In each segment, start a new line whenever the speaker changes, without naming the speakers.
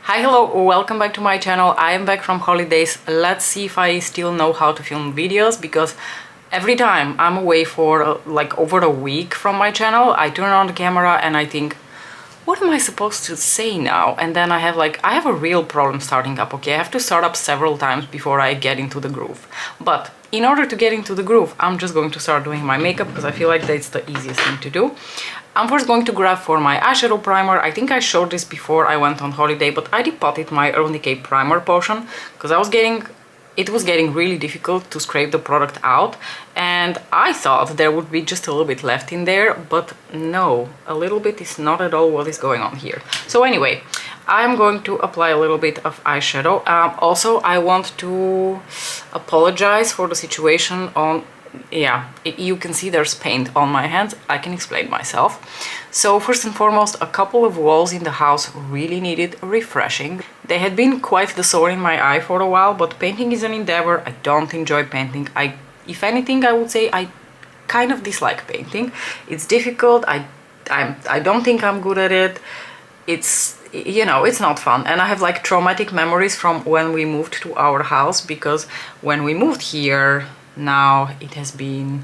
Hi, hello, welcome back to my channel. I am back from holidays. Let's see if I still know how to film videos, because every time I'm away for like over a week from my channel, I turn on the camera and I think, what am I supposed to say now? And then I have a real problem starting up, okay? I have to start up several times before I get into the groove. But in order to get into the groove, I'm just going to start doing my makeup because I feel like that's the easiest thing to do. I'm first going to grab for my eyeshadow primer. I think I showed this before I went on holiday, but I depotted my Early Decay primer potion because it was getting really difficult to scrape the product out, and I thought there would be just a little bit left in there, but no, a little bit is not at all what is going on here. So anyway, I'm going to apply a little bit of eyeshadow. Also, I want to apologize for the situation on... yeah, you can see there's paint on my hands. I can explain myself. So first and foremost, a couple of walls in the house really needed refreshing. They had been quite the sore in my eye for a while, but painting is an endeavor. I don't enjoy painting. If anything, I would say I kind of dislike painting. It's difficult. I don't think I'm good at it. It's, you know, it's not fun. And I have like traumatic memories from when we moved to our house, because when we moved here, now it has been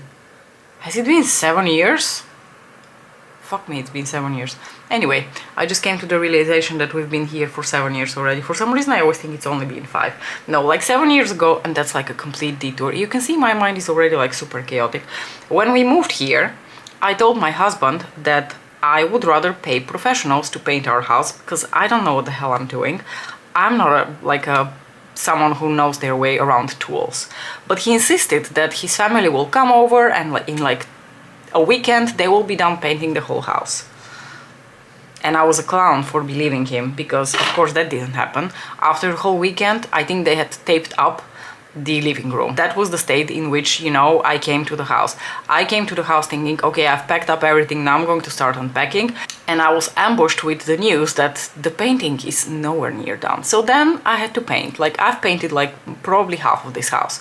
7 years? Fuck me, it's been 7 years. Anyway, I just came to the realization that we've been here for 7 years already. For some reason I always think it's only been 5. No, like 7 years ago, and that's like a complete detour. You can see my mind is already like super chaotic. When we moved here, I told my husband that I would rather pay professionals to paint our house, because I don't know what the hell I'm doing. I'm not someone who knows their way around tools. But he insisted that his family will come over and in like a weekend they will be done painting the whole house. And I was a clown for believing him, because of course that didn't happen. After the whole weekend, I think they had taped up the living room. That was the state in which, you know, I came to the house. I came to the house thinking, okay, I've packed up everything, now I'm going to start unpacking. And I was ambushed with the news that the painting is nowhere near done. So then I had to paint. Like, I've painted like probably half of this house.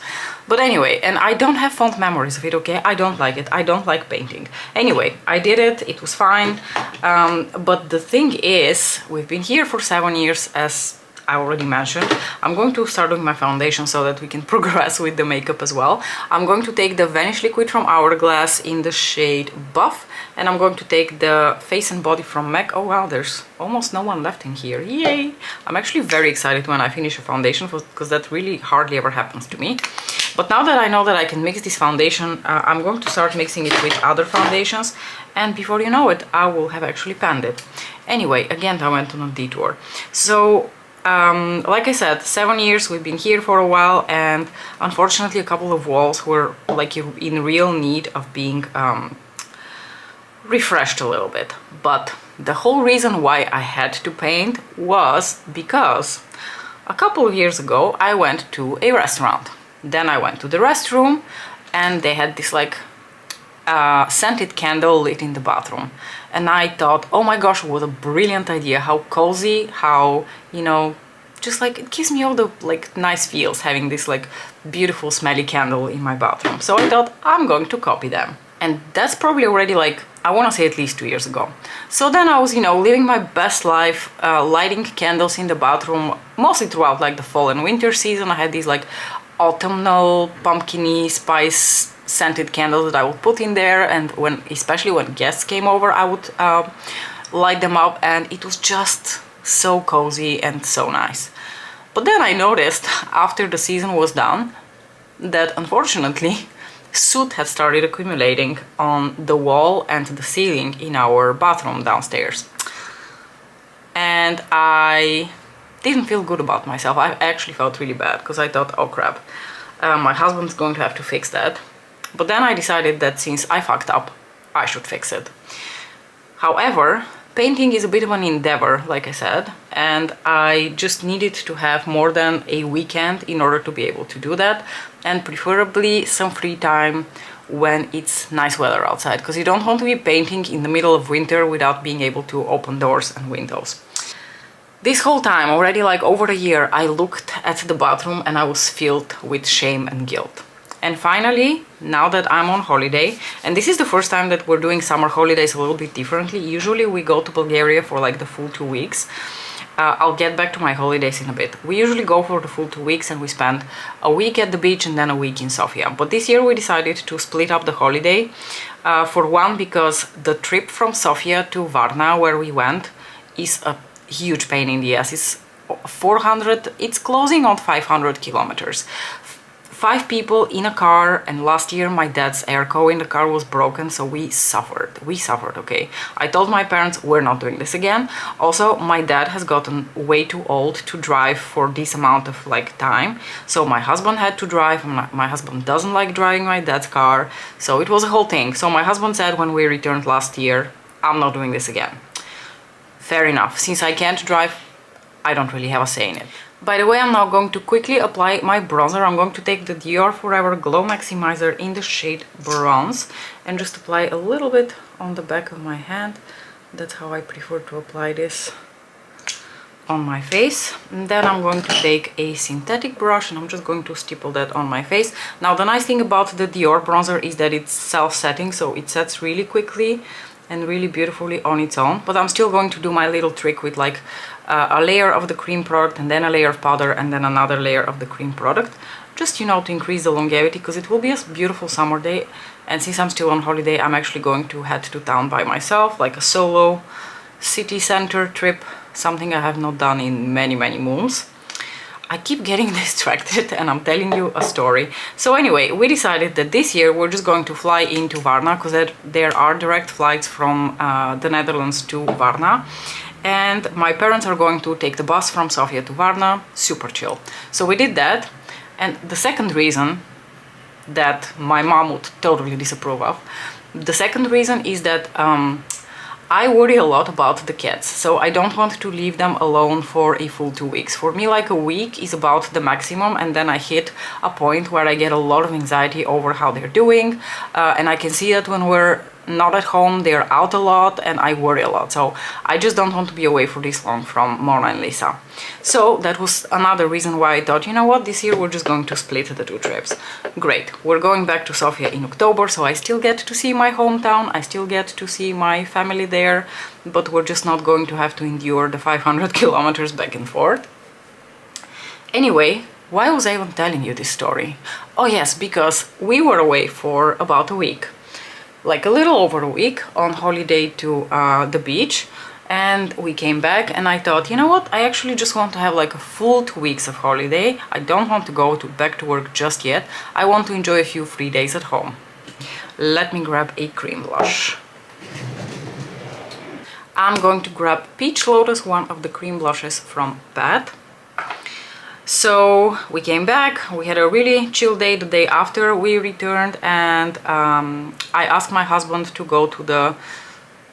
But anyway, and I don't have fond memories of it, okay? I don't like it. I don't like painting. Anyway, I did it. It was fine. But the thing is, we've been here for 7 years, as I already mentioned. I'm going to start doing my foundation so that we can progress with the makeup as well. I'm going to take the Vanish liquid from Hourglass in the shade Buff, and I'm going to take the Face and Body from MAC. Oh wow, there's almost no one left in here. Yay! I'm actually very excited when I finish a foundation, because that really hardly ever happens to me. But now that I know that I can mix this foundation, I'm going to start mixing it with other foundations, and before you know it, I will have actually panned it. Anyway, again, I went on a detour. So like I said, 7 years, we've been here for a while, and unfortunately a couple of walls were like in real need of being refreshed a little bit. But the whole reason why I had to paint was because a couple of years ago I went to a restaurant. Then I went to the restroom and they had this like scented candle lit in the bathroom, and I thought, oh my gosh, what a brilliant idea, how cozy, how, you know, just like it gives me all the like nice feels having this like beautiful smelly candle in my bathroom. So I thought I'm going to copy them, and that's probably already like, I want to say at least 2 years ago. So then I was, you know, living my best life, lighting candles in the bathroom mostly throughout like the fall and winter season. I had these like autumnal pumpkin-y spice scented candles that I would put in there, and especially when guests came over, I would light them up, and it was just so cozy and so nice. But then I noticed after the season was done that unfortunately soot had started accumulating on the wall and the ceiling in our bathroom downstairs, and I didn't feel good about myself. I actually felt really bad, because I thought, oh crap, my husband's going to have to fix that. But then I decided that since I fucked up, I should fix it. However, painting is a bit of an endeavor, like I said, and I just needed to have more than a weekend in order to be able to do that, and preferably some free time when it's nice weather outside, because you don't want to be painting in the middle of winter without being able to open doors and windows. This whole time, already like over a year, I looked at the bathroom and I was filled with shame and guilt. And finally, now that I'm on holiday, and this is the first time that we're doing summer holidays a little bit differently. Usually we go to Bulgaria for like the full 2 weeks. I'll get back to my holidays in a bit. We usually go for the full 2 weeks and we spend a week at the beach and then a week in Sofia. But this year we decided to split up the holiday. For one, because the trip from Sofia to Varna, where we went, is a huge pain in the ass. It's 400, it's closing on 500 kilometers. 5 people in a car, and last year my dad's airco in the car was broken, so we suffered, okay. I told my parents we're not doing this again. Also, my dad has gotten way too old to drive for this amount of like time, so my husband had to drive. My husband doesn't like driving my dad's car, so it was a whole thing. So my husband said when we returned last year, I'm not doing this again. Fair enough, since I can't drive, I don't really have a say in it. By the way, I'm now going to quickly apply my bronzer. I'm going to take the Dior Forever Glow Maximizer in the shade Bronze and just apply a little bit on the back of my hand. That's how I prefer to apply this on my face. And then I'm going to take a synthetic brush and I'm just going to stipple that on my face. Now, the nice thing about the Dior bronzer is that it's self-setting, so it sets really quickly and really beautifully on its own. But I'm still going to do my little trick with like a layer of the cream product and then a layer of powder and then another layer of the cream product, just, you know, to increase the longevity, because it will be a beautiful summer day. And since I'm still on holiday, I'm actually going to head to town by myself, like a solo city center trip, something I have not done in many moons. I keep getting distracted and I'm telling you a story. So anyway, we decided that this year we're just going to fly into Varna, because there are direct flights from the Netherlands to Varna. And my parents are going to take the bus from Sofia to Varna. Super chill. So we did that. And the second reason that my mom would totally disapprove of, the second reason is that I worry a lot about the cats, so I don't want to leave them alone for a full 2 weeks. For me, like a week is about the maximum, and then I hit a point where I get a lot of anxiety over how they're doing, and I can see that when we're not at home, they're out a lot, and I worry a lot. So I just don't want to be away for this long from Mona and Lisa. So that was another reason why I thought, you know what, this year we're just going to split the 2 trips. Great, we're going back to Sofia in October, so I still get to see my hometown, I still get to see my family there, but we're just not going to have to endure the 500 kilometers back and forth. Anyway, why was I even telling you this story? Oh yes, because we were away for about a week. Like a little over a week on holiday to the beach, and we came back and I thought, you know what, I actually just want to have like a full 2 weeks of holiday. I don't want to go back to work just yet. I want to enjoy a few free days at home. Let me grab a cream blush. I'm going to grab Peach Lotus, one of the cream blushes from Bath. So we came back, we had a really chill day the day after we returned, and I asked my husband to go to the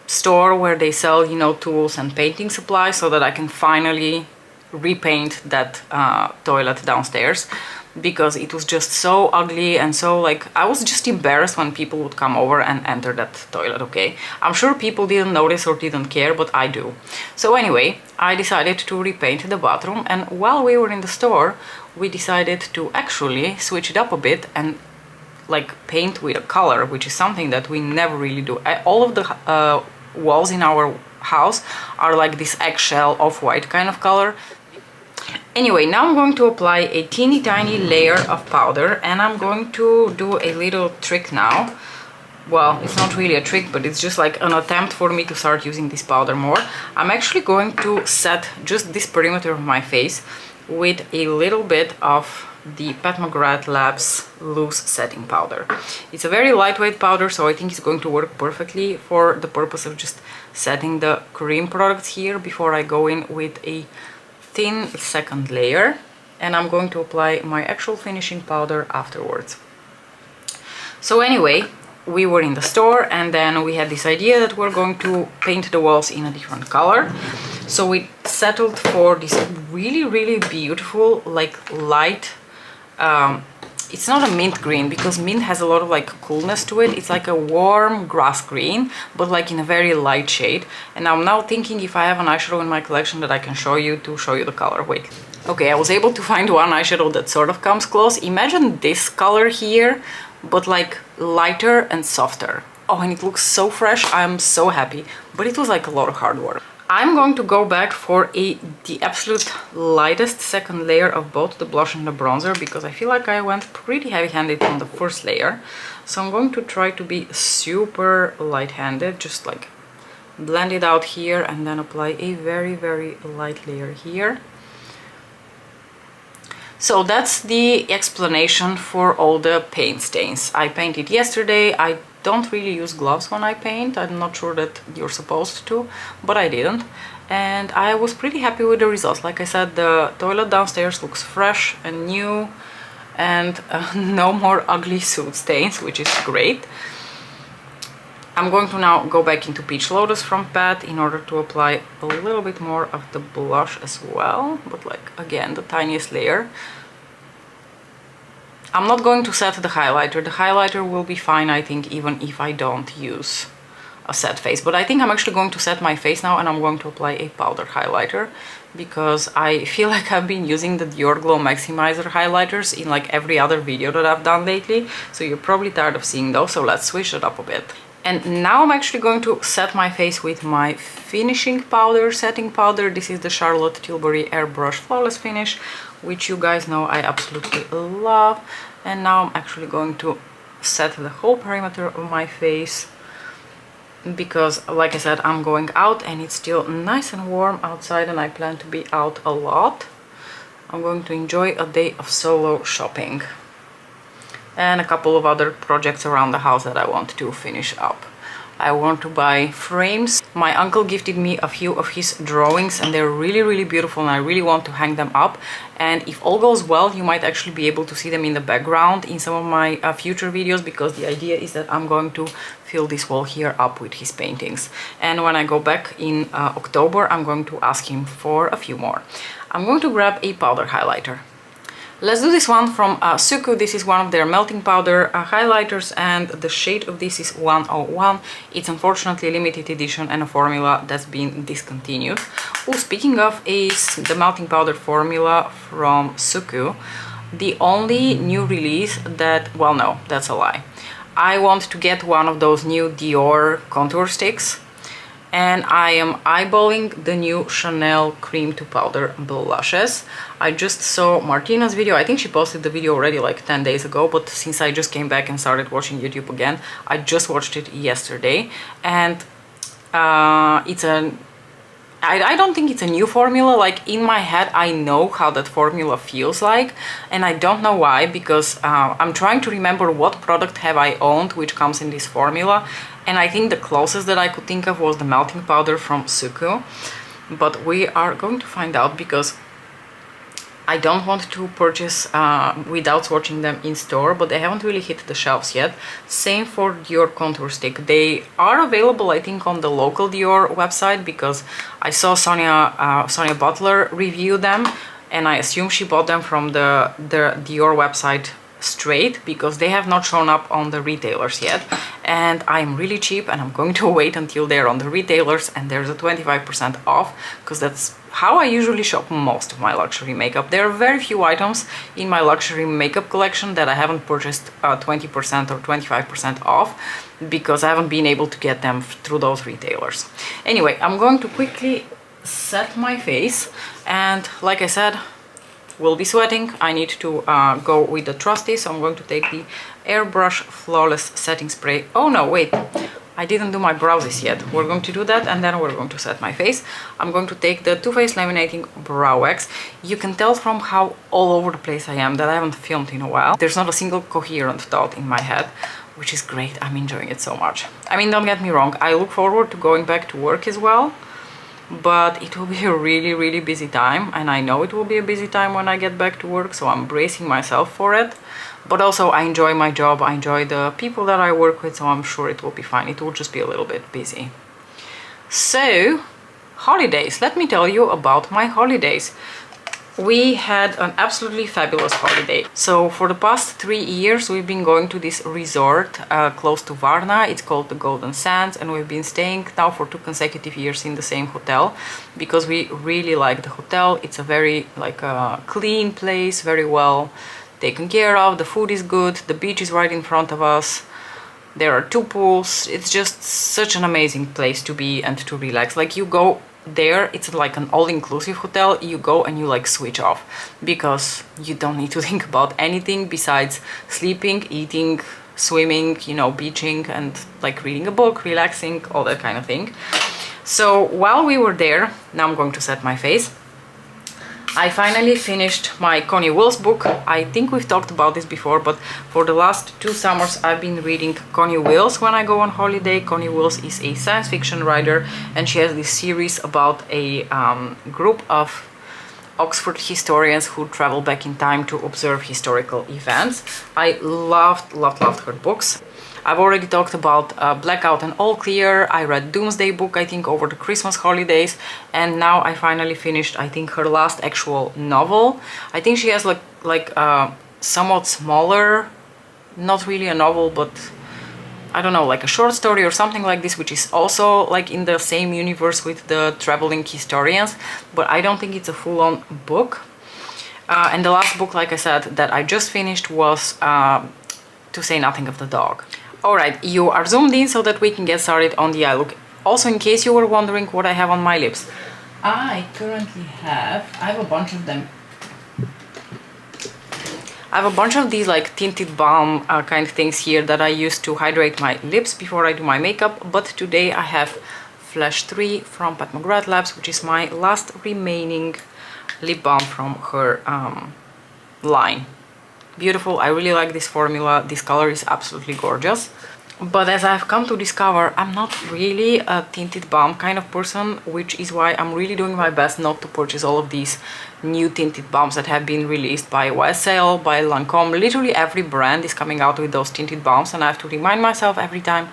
store where they sell, you know, tools and painting supplies, so that I can finally repaint that toilet downstairs, because it was just so ugly and so, like, I was just embarrassed when people would come over and enter that toilet, okay? I'm sure people didn't notice or didn't care, but I do. So anyway, I decided to repaint the bathroom, and while we were in the store, we decided to actually switch it up a bit and like paint with a color, which is something that we never really do. All of the walls in our house are like this eggshell off-white kind of color. Anyway, now I'm going to apply a teeny tiny layer of powder, and I'm going to do a little trick now. Well, it's not really a trick, but it's just like an attempt for me to start using this powder more. I'm actually going to set just this perimeter of my face with a little bit of the Pat McGrath Labs loose setting powder. It's a very lightweight powder, so I think it's going to work perfectly for the purpose of just setting the cream products here before I go in with a thin second layer, and I'm going to apply my actual finishing powder afterwards. So anyway, we were in the store, and then we had this idea that we're going to paint the walls in a different color. So we settled for this really beautiful, like, light, it's not a mint green, because mint has a lot of like coolness to it. It's like a warm grass green, but like in a very light shade. And I'm now thinking if I have an eyeshadow in my collection that I can show you to show you the color. Wait. Okay, I was able to find one eyeshadow that sort of comes close. Imagine this color here, but like lighter and softer. Oh, and it looks so fresh. I'm so happy. But it was like a lot of hard work. I'm going to go back for the absolute lightest second layer of both the blush and the bronzer, because I feel like I went pretty heavy-handed on the first layer. So I'm going to try to be super light-handed, just like blend it out here and then apply a very, very light layer here. So that's the explanation for all the paint stains. I painted yesterday. I don't really use gloves when I paint. I'm not sure that you're supposed to, but I didn't. And I was pretty happy with the results. Like I said, the toilet downstairs looks fresh and new, and no more ugly soot stains, which is great. I'm going to now go back into Peach Lotus from Pat in order to apply a little bit more of the blush as well, but like again the tiniest layer. I'm not going to set the highlighter. The highlighter will be fine, I think, even if I don't use a set face. But I think I'm actually going to set my face now, and I'm going to apply a powder highlighter, because I feel like I've been using the Dior Glow Maximizer highlighters in like every other video that I've done lately. So you're probably tired of seeing those, so let's switch it up a bit. And now I'm actually going to set my face with my finishing powder, setting powder. This is the Charlotte Tilbury Airbrush Flawless Finish, which you guys know I absolutely love. And now I'm actually going to set the whole perimeter of my face, because like I said, I'm going out and it's still nice and warm outside, and I plan to be out a lot. I'm going to enjoy a day of solo shopping and a couple of other projects around the house that I want to finish up. I want to buy frames. My uncle gifted me a few of his drawings, and they're really, really beautiful, and I really want to hang them up. And if all goes well, you might actually be able to see them in the background in some of my future videos, because the idea is that I'm going to fill this wall here up with his paintings. And when I go back in October, I'm going to ask him for a few more. I'm going to grab a powder highlighter. Let's do this one from Suku. This is one of their melting powder highlighters, and the shade of this is 101. It's unfortunately limited edition and a formula that's been discontinued. Oh, speaking of the melting powder formula from Suku, the only new release that, well, no, that's a lie. I want to get one of those new Dior contour sticks, and I am eyeballing the new Chanel cream to powder blushes. I just saw Martina's video. I think she posted the video already like 10 days ago, but since I just came back and started watching YouTube again, I just watched it yesterday. And it's I don't think it's a new formula. Like, in my head I know how that formula feels like, and I don't know why, because I'm trying to remember what product have I owned which comes in this formula, and I think the closest that I could think of was the melting powder from Suku. But we are going to find out, because I don't want to purchase without swatching them in store, but they haven't really hit the shelves yet. Same for Dior contour stick. They are available, I think, on the local Dior website, because I saw Sonia Butler review them, and I assume she bought them from the Dior website straight, because they have not shown up on the retailers yet. And I'm really cheap, and I'm going to wait until they're on the retailers and there's a 25% off, because that's how I usually shop most of my luxury makeup. There are very few items in my luxury makeup collection that I haven't purchased 20% or 25% off, because I haven't been able to get them through those retailers. Anyway, I'm going to quickly set my face, and like I said, will be sweating. I need to go with the trusty, so I'm going to take the Airbrush Flawless Setting Spray. Oh no, wait, I didn't do my brows yet. We're going to do that, and then we're going to set my face. I'm going to take the Too Faced Laminating Brow Wax. You can tell from how all over the place I am that I haven't filmed in a while. There's not a single coherent thought in my head, which is great. I'm enjoying it so much. I mean, don't get me wrong, I look forward to going back to work as well, but it will be a really, really busy time, and I know it will be a busy time when I get back to work, so I'm bracing myself for it. But also, I enjoy my job, I enjoy the people that I work with, so I'm sure it will be fine. It will just be a little bit busy. So, holidays. Let me tell you about my holidays. We had an absolutely fabulous holiday. So for the past 3 years we've been going to this resort close to Varna. It's called the Golden Sands, and we've been staying now for 2 consecutive years in the same hotel, because we really like the hotel. It's a very clean place, very well taken care of. The food is good, the beach is right in front of us, there are 2 pools. It's just such an amazing place to be and to relax. Like, you go there it's like an all-inclusive hotel. You go and you like switch off because you don't need to think about anything besides sleeping, eating, swimming, you know, beaching, and like reading a book, relaxing, all that kind of thing. So while we were there, now I'm going to set my face, I finally finished my Connie Wills book. I think we've talked about this before, but for the last 2 summers I've been reading Connie Wills when I go on holiday. Connie Wills is a science fiction writer, and she has this series about a group of Oxford historians who travel back in time to observe historical events. I loved her books. I've already talked about Blackout and All Clear. I read Doomsday Book, I think, over the Christmas holidays, and now I finally finished, I think, her last actual novel. I think she has like somewhat smaller, not really a novel, but I don't know, like a short story or something like this, which is also like in the same universe with the traveling historians, but I don't think it's a full-on book. And the last book, like I said, that I just finished was To Say Nothing of the Dog. Alright, you are zoomed in so that we can get started on the eye look. Also, in case you were wondering what I have on my lips, I have a bunch of them. I have a bunch of these like tinted balm kind of things here that I use to hydrate my lips before I do my makeup, but today I have Flash 3 from Pat McGrath Labs, which is my last remaining lip balm from her line. Beautiful, I really like this formula. This color is absolutely gorgeous. But as I've come to discover, I'm not really a tinted balm kind of person, which is why I'm really doing my best not to purchase all of these new tinted balms that have been released by YSL, by Lancome. Literally every brand is coming out with those tinted balms, and I have to remind myself every time,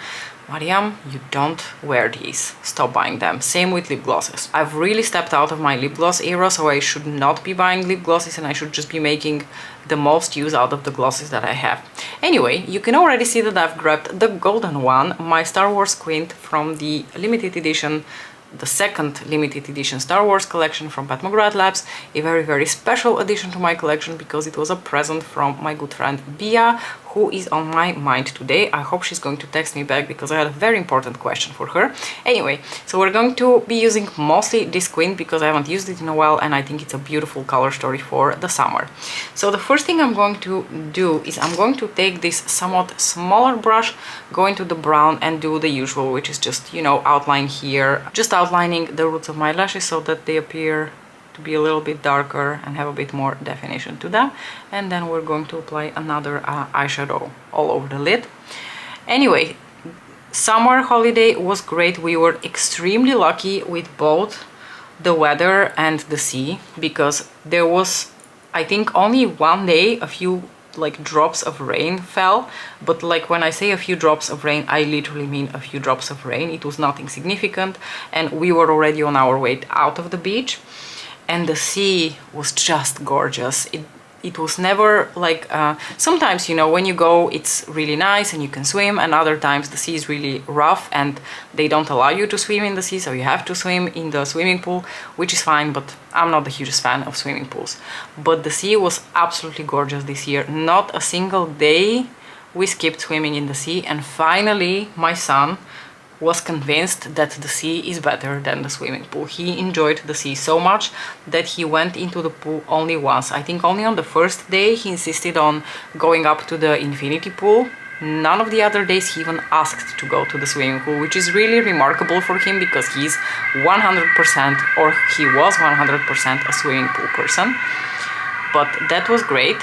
Mariam, you don't wear these. Stop buying them. Same with lip glosses. I've really stepped out of my lip gloss era, so I should not be buying lip glosses, and I should just be making the most use out of the glosses that I have. Anyway, you can already see that I've grabbed the golden one, my Star Wars Quint from the limited edition, the second limited edition Star Wars collection from Pat McGrath Labs, a very special addition to my collection because it was a present from my good friend Bia, who is on my mind today. I hope she's going to text me back because I had a very important question for her. Anyway, so we're going to be using mostly this Quint because I haven't used it in a while, and I think it's a beautiful color story for the summer. So the first thing I'm going to do is I'm going to take this somewhat smaller brush, go into the brown and do the usual, which is just, you know, outline here, just outlining the roots of my lashes so that they appear to be a little bit darker and have a bit more definition to them. And then we're going to apply another eyeshadow all over the lid. Anyway, summer holiday was great. We were extremely lucky with both the weather and the sea, because there was, I think, only one day a few like drops of rain fell, but like when I say a few drops of rain, I literally mean a few drops of rain. It was nothing significant, and we were already on our way out of the beach, and the sea was just gorgeous. It was never like sometimes, you know, when you go it's really nice and you can swim, and other times the sea is really rough and they don't allow you to swim in the sea, so you have to swim in the swimming pool, which is fine, but I'm not the hugest fan of swimming pools. But the sea was absolutely gorgeous this year. Not a single day we skipped swimming in the sea, and finally my son was convinced that the sea is better than the swimming pool. He enjoyed the sea so much that he went into the pool only once. I think only on the first day he insisted on going up to the infinity pool. None of the other days he even asked to go to the swimming pool, which is really remarkable for him because he's 100%, or he was 100% a swimming pool person. But that was great.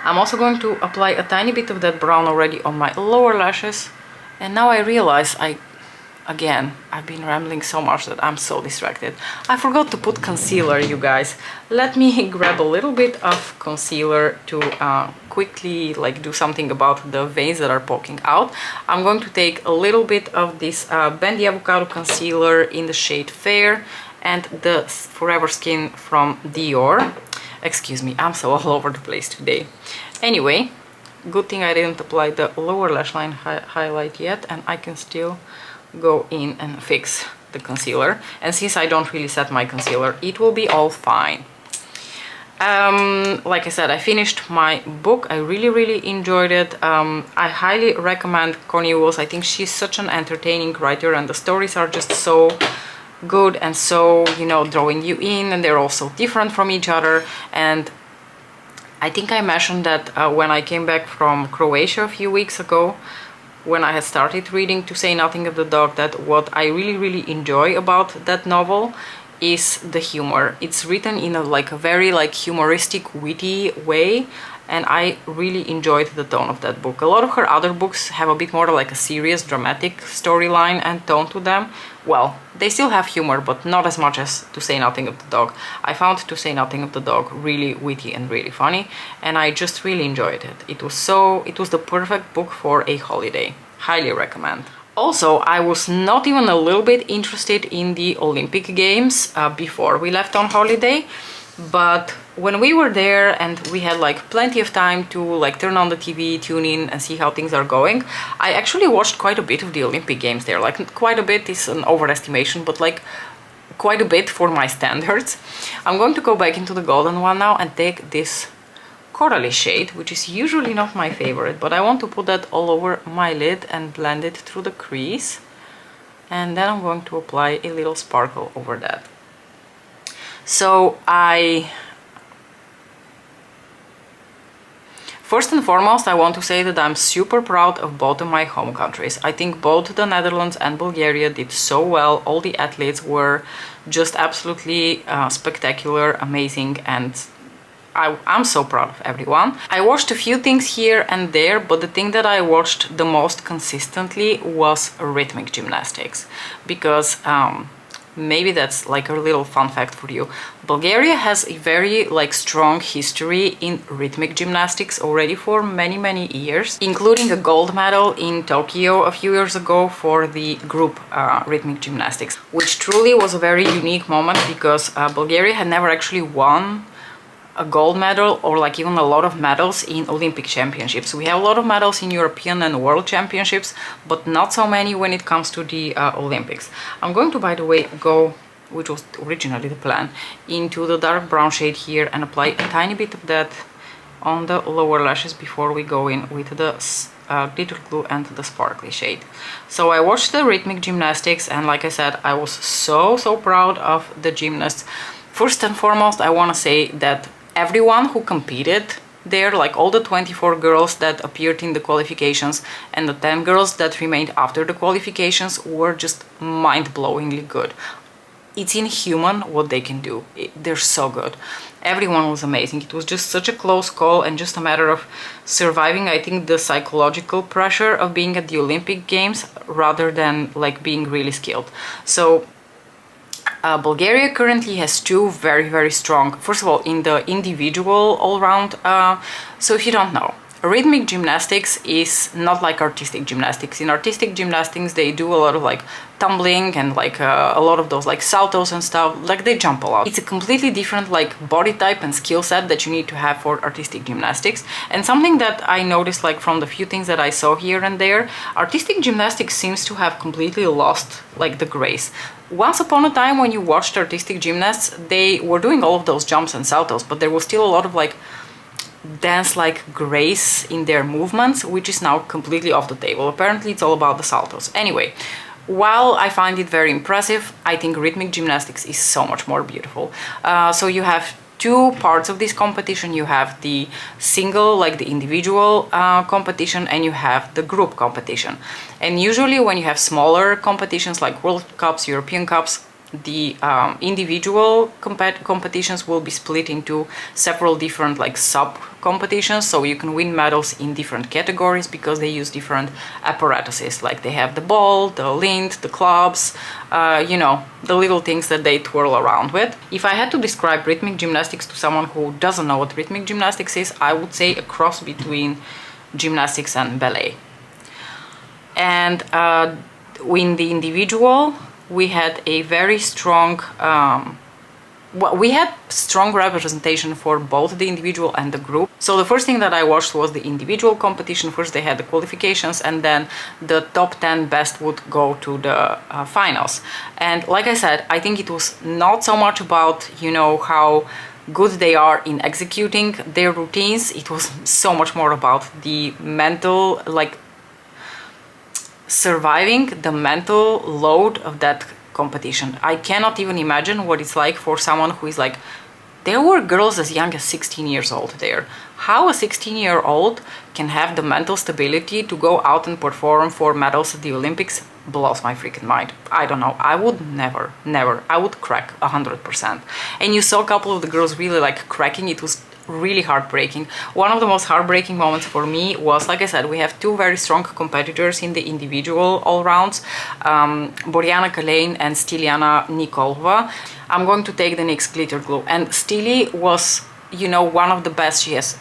I'm also going to apply a tiny bit of that brown already on my lower lashes. And now I realize I've been rambling so much that I'm so distracted. I forgot to put concealer, you guys. Let me grab a little bit of concealer to quickly like do something about the veins that are poking out. I'm going to take a little bit of this Bendy Avocado concealer in the shade Fair and the Forever Skin from Dior. Excuse me, I'm so all over the place today. Anyway, good thing I didn't apply the lower lash line highlight yet, and I can still go in and fix the concealer. And since I don't really set my concealer, it will be all fine. Like I said, I finished my book. I really enjoyed it. I highly recommend Connie Wills. I think she's such an entertaining writer, and the stories are just so good and so, you know, drawing you in, and they're all so different from each other. And I think I mentioned that when I came back from Croatia a few weeks ago, when I had started reading To Say Nothing of the Dog, that what I really enjoy about that novel is the humor. It's written in a very humoristic, witty way, and I really enjoyed the tone of that book. A lot of her other books have a bit more like a serious, dramatic storyline and tone to them. Well, they still have humor, but not as much as To Say Nothing of the Dog. I found To Say Nothing of the Dog really witty and really funny, and I just really enjoyed it. It was the perfect book for a holiday. Highly recommend. Also, I was not even a little bit interested in the Olympic Games before we left on holiday, but when we were there and we had plenty of time to turn on the TV, tune in and see how things are going, I actually watched quite a bit of the Olympic Games there. Quite a bit is an overestimation, but quite a bit for my standards. I'm going to go back into the golden one now and take this corally shade, which is usually not my favorite, but I want to put that all over my lid and blend it through the crease, and then I'm going to apply a little sparkle over that. So first and foremost, I want to say that I'm super proud of both of my home countries. I think both the Netherlands and Bulgaria did so well. All the athletes were just absolutely spectacular, amazing, and I'm so proud of everyone. I watched a few things here and there, but the thing that I watched the most consistently was rhythmic gymnastics, because maybe that's a little fun fact for you. Bulgaria has a very strong history in rhythmic gymnastics already for many years, including a gold medal in Tokyo a few years ago for the group rhythmic gymnastics, which truly was a very unique moment, because Bulgaria had never actually won a gold medal or even a lot of medals in Olympic championships. We have a lot of medals in European and World Championships, but not so many when it comes to the Olympics. I'm going to, by the way, go, which was originally the plan, into the dark brown shade here and apply a tiny bit of that on the lower lashes before we go in with the glitter glue and the sparkly shade. So I watched the rhythmic gymnastics, and like I said, I was so proud of the gymnasts. First and foremost, I want to say that everyone who competed there, all the 24 girls that appeared in the qualifications and the 10 girls that remained after the qualifications, were just mind-blowingly good. It's inhuman what they can do. They're so good. Everyone was amazing. It was just such a close call and just a matter of surviving, I think, the psychological pressure of being at the Olympic Games rather than being really skilled. So Bulgaria currently has two very strong, first of all, in the individual all-round. So if you don't know, rhythmic gymnastics is not like artistic gymnastics. In artistic gymnastics, they do a lot of tumbling and a lot of those saltos and stuff. They jump a lot. It's a completely different body type and skill set that you need to have for artistic gymnastics. And something that I noticed from the few things that I saw here and there, artistic gymnastics seems to have completely lost the grace. Once upon a time, when you watched artistic gymnasts, they were doing all of those jumps and saltos, but there was still a lot of dance-like grace in their movements, which is now completely off the table. Apparently it's all about the saltos. Anyway, while I find it very impressive, I think rhythmic gymnastics is so much more beautiful. So you have two parts of this competition. You have the single, the individual competition, and you have the group competition. And usually when you have smaller competitions like World Cups, European Cups, the individual competitions will be split into several different sub competitions, so you can win medals in different categories because they use different apparatuses. They have the ball, the lint, the clubs, you know, the little things that they twirl around with. If I had to describe rhythmic gymnastics to someone who doesn't know what rhythmic gymnastics is, I would say a cross between gymnastics and ballet. And in the individual, we had a very strong, we had strong representation for both the individual and the group. So the first thing that I watched was the individual competition. First they had the qualifications, and then the top 10 best would go to the finals. And like I said, I think it was not so much about, you know, how good they are in executing their routines. It was so much more about the mental, surviving the mental load of that competition. I cannot even imagine what it's like for someone who is like, there were girls as young as 16 years old there. How a 16-year-old can have the mental stability to go out and perform for medals at the Olympics blows my freaking mind. I don't know. I would never. I would crack 100%. And you saw a couple of the girls really like cracking. It was really heartbreaking. One of the most heartbreaking moments for me was, like I said, we have two very strong competitors in the individual all rounds, Borjana Kalejn and Stiliana Nikolova. I'm going to take the NYX glitter glue, and Stili was, you know, one of the best. She has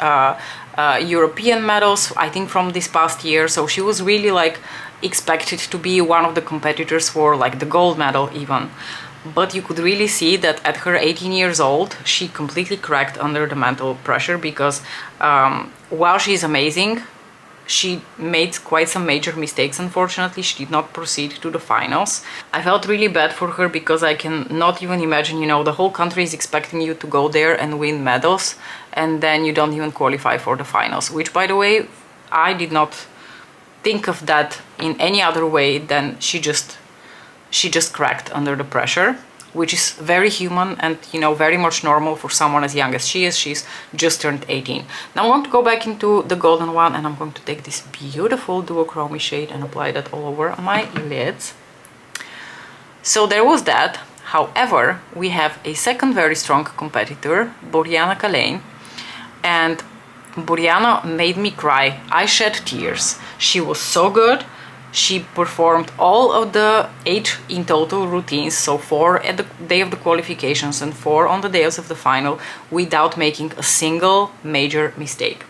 European medals, I think, from this past year, so she was really like expected to be one of the competitors for like the gold medal even. But you could really see that at her 18 years old, she completely cracked under the mental pressure, because while she's amazing, she made quite some major mistakes. Unfortunately, she did not proceed to the finals. I felt really bad for her, because I can not even imagine, you know, the whole country is expecting you to go there and win medals, and then you don't even qualify for the finals, which, by the way, I did not think of that in any other way than she just cracked under the pressure, which is very human and, you know, very much normal for someone as young as she is. She's just turned 18. Now I'm going to go back into the golden one, and I'm going to take this beautiful duochrome shade and apply that all over my lids. So there was that. However, we have a second very strong competitor, Borjana Kalejn, and Borjana made me cry. I shed tears. She was so good. She performed all of the 8 in total routines, so 4 at the day of the qualifications and 4 on the days of the final, without making a single major mistake.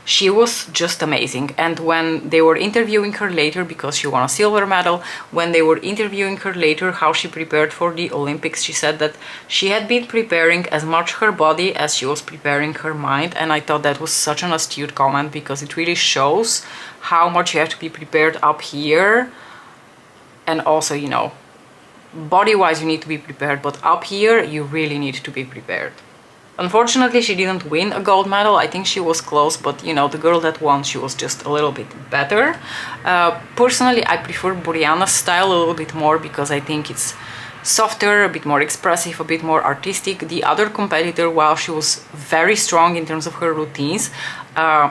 She was just amazing. And when they were interviewing her later, because she won a silver medal, when they were interviewing her later how she prepared for the Olympics, she said that she had been preparing as much her body as she was preparing her mind. And I thought that was such an astute comment, because it really shows how much you have to be prepared up here, and also, you know, body-wise you need to be prepared, but up here you really need to be prepared. Unfortunately, she didn't win a gold medal. I think she was close, but, you know, the girl that won, she was just a little bit better. Personally, I prefer Borjana's style a little bit more, because I think it's softer, a bit more expressive, a bit more artistic. The other competitor, while she was very strong in terms of her routines,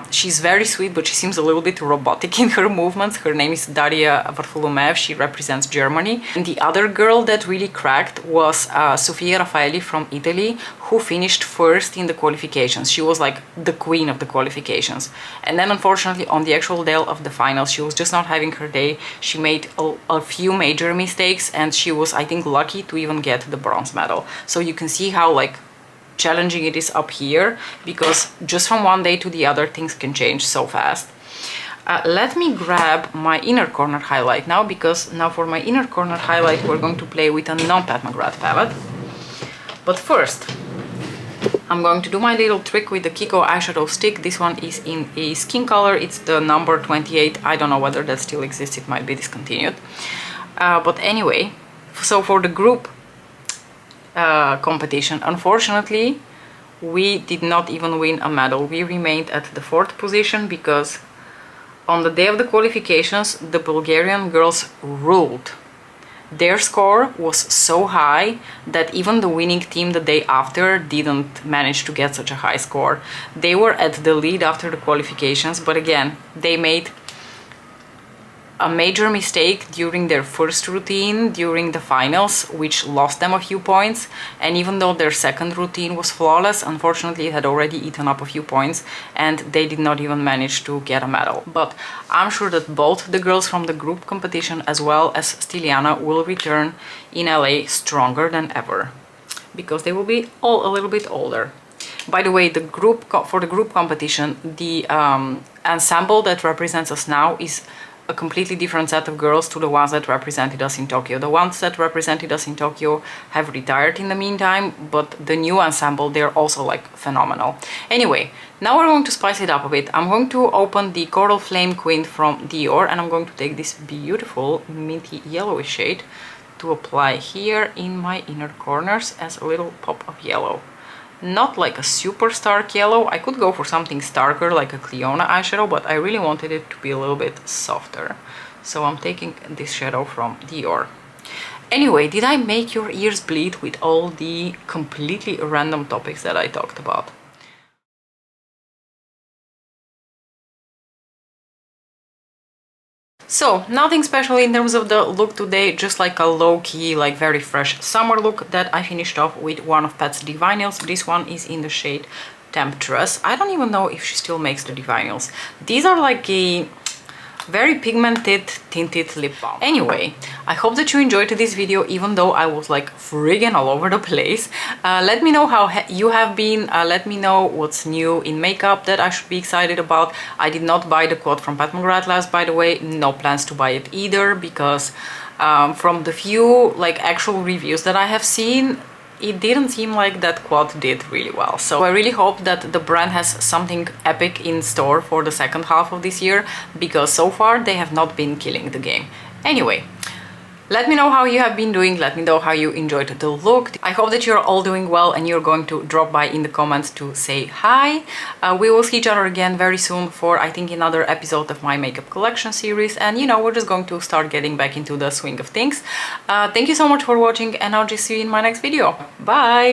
she's very sweet, but she seems a little bit robotic in her movements. Her name is Daria Varfolomeev. She represents Germany. And the other girl that really cracked was Sofia Raffaelli from Italy, who finished first in the qualifications. She was like the queen of the qualifications. And then, unfortunately, on the actual day of the finals, she was just not having her day. She made a few major mistakes, and she was, I think, lucky to even get the bronze medal. So you can see how like challenging it is up here, because just from one day to the other things can change so fast. Let me grab my inner corner highlight now, because now for my inner corner highlight we're going to play with a non-Pat McGrath palette. But first I'm going to do my little trick with the Kiko eyeshadow stick. This one is in a skin color. It's the number 28. I don't know whether that still exists. It might be discontinued. But anyway, so for the group competition, unfortunately we did not even win a medal. We remained at the 4th position, because on the day of the qualifications the Bulgarian girls ruled. Their score was so high that even the winning team the day after didn't manage to get such a high score. They were at the lead after the qualifications, but again, they made a major mistake during their first routine during the finals, which lost them a few points. And even though their second routine was flawless, unfortunately it had already eaten up a few points, and they did not even manage to get a medal. But I'm sure that both the girls from the group competition as well as Stiliana will return in LA stronger than ever, because they will be all a little bit older. By the way, for the group competition, the ensemble that represents us now is a completely different set of girls to the ones that represented us in Tokyo. The ones that represented us in Tokyo have retired in the meantime, but the new ensemble, they're also like phenomenal. Anyway, now we're going to spice it up a bit. I'm going to open the Coral Flame Quint from Dior, and I'm going to take this beautiful minty yellowish shade to apply here in my inner corners as a little pop of yellow. Not like a super stark yellow. I could go for something starker like a Cliona eyeshadow, but I really wanted it to be a little bit softer. So I'm taking this shadow from Dior. Anyway, did I make your ears bleed with all the completely random topics that I talked about? So, nothing special in terms of the look today, just like a low-key, like very fresh summer look that I finished off with one of Pat's Divinyls. This one is in the shade Temptress. I don't even know if she still makes the Divinyls. These are like a very pigmented tinted lip balm. Anyway, I hope that you enjoyed this video, even though I was like friggin' all over the place. Let me know how you have been. Let me know what's new in makeup that I should be excited about. I did not buy the quote from Pat McGrath last, by the way. No plans to buy it either, because from the few like actual reviews that I have seen, it didn't seem like that quad did really well. So I really hope that the brand has something epic in store for the second half of this year, because so far they have not been killing the game. Anyway, let me know how you have been doing, let me know how you enjoyed the look. I hope that you're all doing well and you're going to drop by in the comments to say hi. We will see each other again very soon for, I think, another episode of my makeup collection series, and you know, we're just going to start getting back into the swing of things. Thank you so much for watching, and I'll just see you in my next video. Bye!